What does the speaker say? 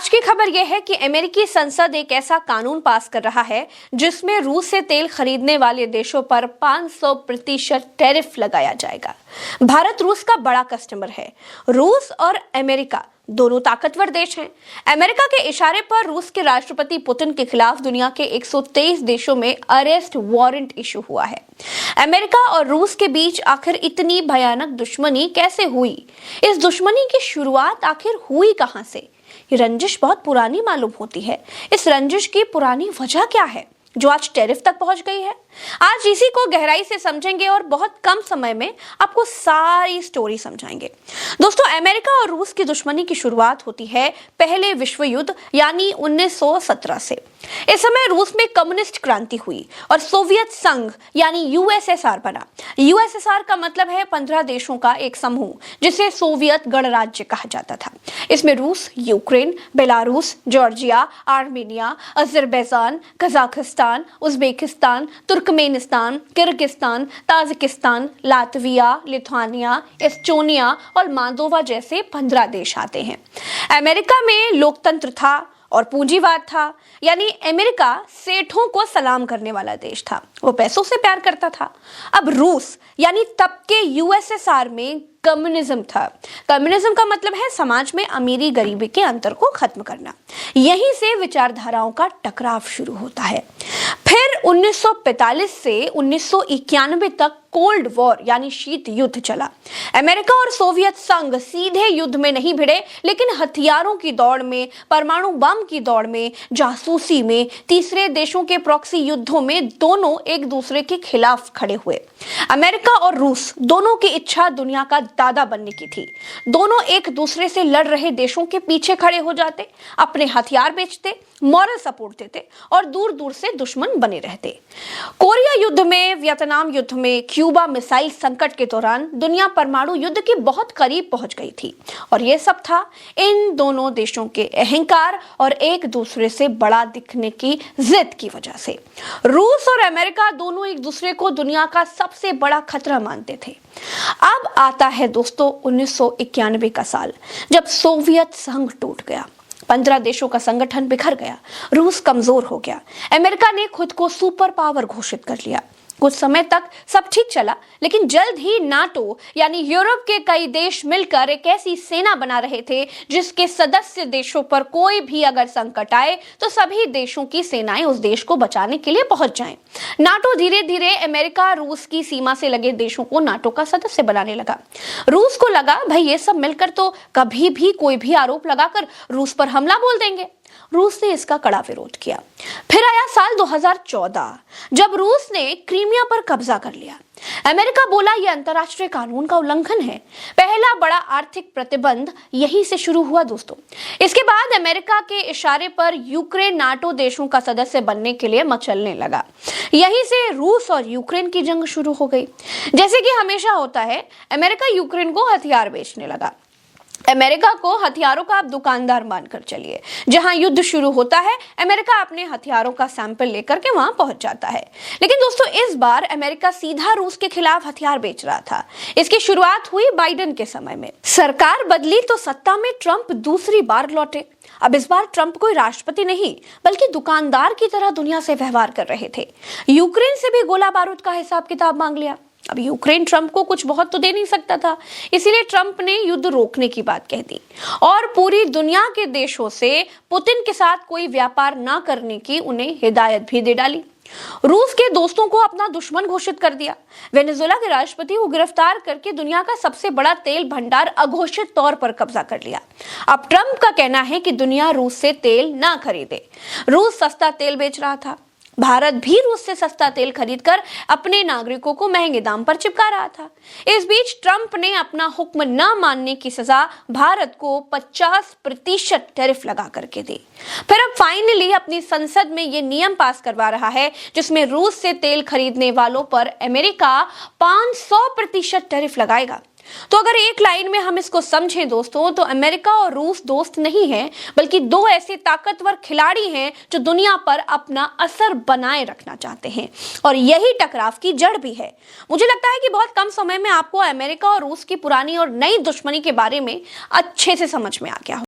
आज की खबर यह है कि अमेरिकी संसद एक ऐसा कानून पास कर रहा है जिसमें रूस से तेल खरीदने वाले देशों पर 500% टैरिफ लगाया जाएगा। भारत रूस का बड़ा कस्टमर है। रूस और अमेरिका दोनों ताकतवर देश हैं। अमेरिका के इशारे पर रूस के राष्ट्रपति पुतिन के खिलाफ दुनिया के 123 देशों में अरेस्ट वारंट इशू हुआ है। अमेरिका और रूस के बीच आखिर इतनी भयानक दुश्मनी कैसे हुई? इस दुश्मनी की शुरुआत आखिर हुई कहां से? ये रंजिश बहुत पुरानी मालूम होती है। इस रंजिश की पुरानी वजह क्या है जो आज टैरिफ तक पहुंच गई है? आज इसी को गहराई से समझेंगे और बहुत कम समय में आपको सारी स्टोरी समझाएंगे। दोस्तों, अमेरिका और रूस की दुश्मनी की शुरुआत होती है पहले विश्व युद्ध यानी 1917 से। इस समय रूस में कम्युनिस्ट क्रांति हुई और सोवियत संघ यानी यूएसएसआर बना। यूएसएसआर का मतलब है 15 देशों का एक समूह जिसे सोवियत गणराज्य कहा जाता था। इसमें रूस, Ukraine, Belarus, Georgia, Armenia, Azerbaijan, Kazakhstan, Uzbekistan, Turkmenistan, Kyrgyzstan, Tajikistan, Latvia, Lithuania, Estonia और मोल्दोवा जैसे 15 देश आते हैं। अमेरिका में लोकतंत्र था और पूंजीवाद था, यानी अमेरिका सेठों को सलाम करने वाला देश था। वो पैसों से प्यार करता था। अब रूस यानी तब के यूएसएसआर में कम्युनिज्म था। कम्युनिज्म का मतलब है समाज में अमीरी गरीबी के अंतर को खत्म करना। यहीं से विचारधाराओं का टकराव शुरू होता है। फिर 1945 से 1991 तक कोल्ड वॉर यानी शीत युद्ध चला। अमेरिका और सोवियत संघ सीधे युद्ध में नहीं भिड़े, लेकिन हथियारों की दौड़ में, परमाणु बम की दौड़ में, जासूसी में, तीसरे देशों के प्रॉक्सी युद्धों में दोनों एक दूसरे के खिलाफ खड़े हुए। अमेरिका और रूस दोनों की इच्छा दुनिया का दादा बनने की थी। दोनों एक दूसरे से लड़ रहे देशों के पीछे खड़े हो जाते, अपने हथियार बेचते, मॉरल सपोर्ट देते और दूर दूर से दुश्मन बने रहते। कोरिया युद्ध में, वियतनाम युद्ध में, क्यूबा मिसाइल संकट के दौरान दुनिया परमाणु युद्ध के बहुत करीब पहुंच गई थी। और यह सब था इन दोनों देशों के अहंकार और एक दूसरे से बड़ा दिखने की जिद की वजह से। रूस और अमेरिका दोनों एक दूसरे को दुनिया का सबसे बड़ा खतरा मानते थे। अब आता है दोस्तों 1991 का साल, जब सोवियत संघ टूट गया। 15 देशों का संगठन बिखर गया। रूस कमजोर हो गया। अमेरिका ने खुद को सुपर पावर घोषित कर लिया। कुछ समय तक सब ठीक चला, लेकिन जल्द ही नाटो यानी यूरोप के कई देश मिलकर एक ऐसी सेना बना रहे थे जिसके सदस्य देशों पर कोई भी अगर संकट आए तो सभी देशों की सेनाएं उस देश को बचाने के लिए पहुंच जाएं। नाटो धीरे धीरे अमेरिका रूस की सीमा से लगे देशों को नाटो का सदस्य बनाने लगा। रूस को लगा भाई ये सब मिलकर तो कभी भी कोई भी आरोप लगाकर रूस पर हमला बोल देंगे। रूस ने इसका कड़ा विरोध किया। फिर आया साल 2014, जब रूस ने क्रीमिया पर कब्जा कर लिया। अमेरिका बोला यह अंतर्राष्ट्रीय कानून का उल्लंघन है। पहला बड़ा आर्थिक प्रतिबंध यहीं से शुरू हुआ दोस्तों। इसके बाद अमेरिका के इशारे पर यूक्रेन नाटो देशों का सदस्य बनने के लिए मचलने लगा। यहीं से रूस और यूक्रेन की जंग शुरू हो गई। जैसे कि हमेशा होता है, अमेरिका यूक्रेन को हथियार बेचने लगा। अमेरिका को हथियारों का आप दुकानदार मानकर चलिए। जहां युद्ध शुरू होता है, अमेरिका अपने हथियारों का सैंपल लेकर के वहां पहुंच जाता है। लेकिन दोस्तों, इस बार अमेरिका सीधा रूस के खिलाफ हथियार बेच रहा था। इसकी शुरुआत हुई बाइडेन के समय में। सरकार बदली तो सत्ता में ट्रंप दूसरी बार लौटे। अब इस बार ट्रंप कोई राष्ट्रपति नहीं बल्कि दुकानदार की तरह दुनिया से व्यवहार कर रहे थे। यूक्रेन से भी गोला बारूद का हिसाब किताब मांग लिया। अब यूक्रेन ट्रंप को कुछ बहुत तो दे नहीं सकता था, इसीलिए ट्रंप ने युद्ध रोकने की बात कह दी और पूरी दुनिया के देशों से पुतिन के साथ कोई व्यापार ना करने की उन्हें हिदायत भी दे डाली। रूस के दोस्तों को अपना दुश्मन घोषित कर दिया। वेनेजुएला के राष्ट्रपति को गिरफ्तार करके दुनिया का सबसे बड़ा तेल भंडार अघोषित तौर पर कब्जा कर लिया। अब ट्रंप का कहना है कि दुनिया रूस से तेल ना खरीदे। रूस सस्ता तेल बेच रहा था। भारत भी रूस से सस्ता तेल खरीदकर अपने नागरिकों को महंगे दाम पर चिपका रहा था। इस बीच ट्रंप ने अपना हुक्म न मानने की सजा भारत को 50% टैरिफ लगा करके दी। फिर अब फाइनली अपनी संसद में ये नियम पास करवा रहा है जिसमें रूस से तेल खरीदने वालों पर अमेरिका 500% टैरिफ लगाएगा। तो अगर एक लाइन में हम इसको समझें दोस्तों, तो अमेरिका और रूस दोस्त नहीं हैं, बल्कि दो ऐसे ताकतवर खिलाड़ी हैं जो दुनिया पर अपना असर बनाए रखना चाहते हैं। और यही टकराव की जड़ भी है। मुझे लगता है कि बहुत कम समय में आपको अमेरिका और रूस की पुरानी और नई दुश्मनी के बारे में अच्छे से समझ में आ गया हो।